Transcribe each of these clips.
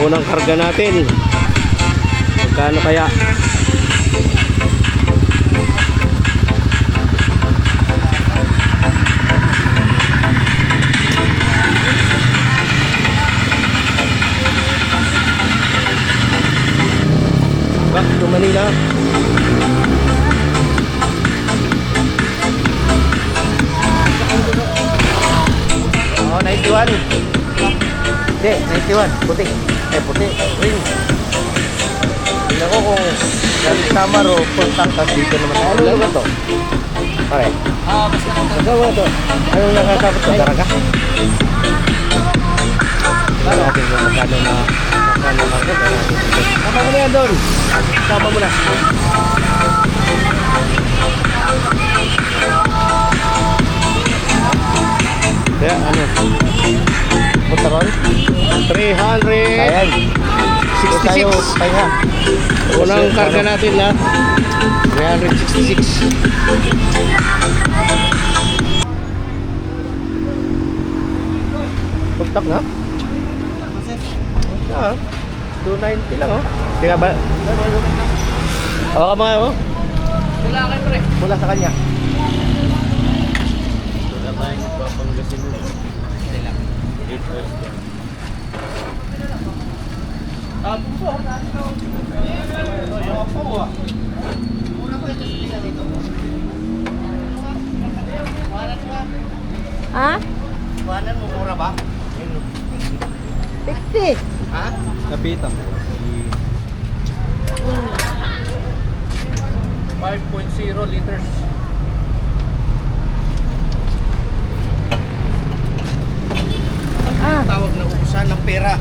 Unang karga natin. Magkano kaya? Back to Manila. Oh, 91. Hindi, 91. Puti. Puti. Ring. Tingnan ko kung sama ro, puntang tas dito naman. Ano naman to? Okay. Magawa to. Anong nakasabot to? Daraga? Tingnan natin kung magkano na karga. Sama mo na yan doon. Sama mo na. Kaya ano? Punta ron? 300. Ayan. 66. Kaya. Unang karga natin na 366. Pagtak na? Ah, 290 lang oh. Teka ba? Hawa ka mga oh. Wala kayo pre. Mula sa kanya. Wala tayong papanggasin mo. Hindi lang. 8 hours lang. Tapos po. Yung po ah. Mura po ito sa dito. Ha? Kuhanan mo mura ba? 50. Ha? Kapita. 5.0 liters. Ah, Tawag na ubusan ng pera.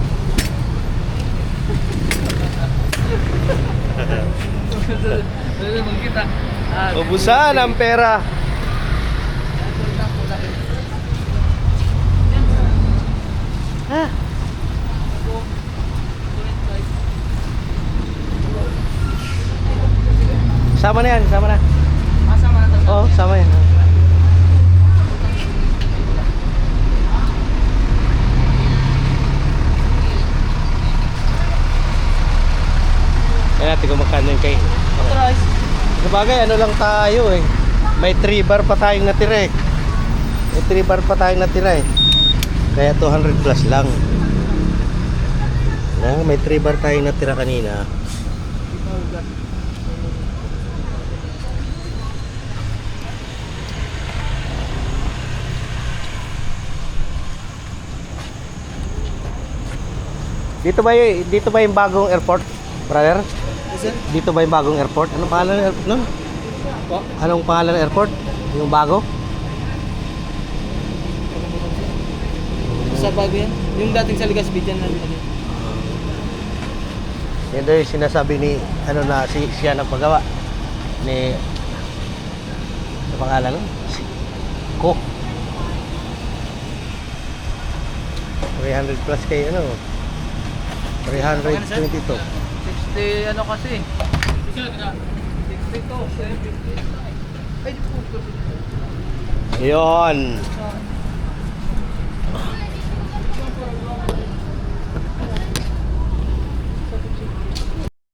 Magkita. Ubusan ng pera. ah. Sama na yan, sama na. Masama na Oo, sama yan. Kaya natin kung magkano yung kay. Authorized. Sabagay, ano lang tayo eh. May 3 bar pa tayong natira eh. May 3 bar pa tayong natira eh. Kaya 200 plus lang. May 3 bar tayong natira kanina. Dito ba yung bagong airport, brother? Dito ba yung bagong airport? Anong pangalan ng airport? No? Anong pangalan ng airport? Yung bago? Sa bago yan? Yung dating sa Legazpi dyan na Yan daw yung sinasabi ni, ano na, siya nagpagawa. Ni, sa pangalan no? Si Cook. 300 plus kay ano? 322. 60 ano kasi? 62. Yun.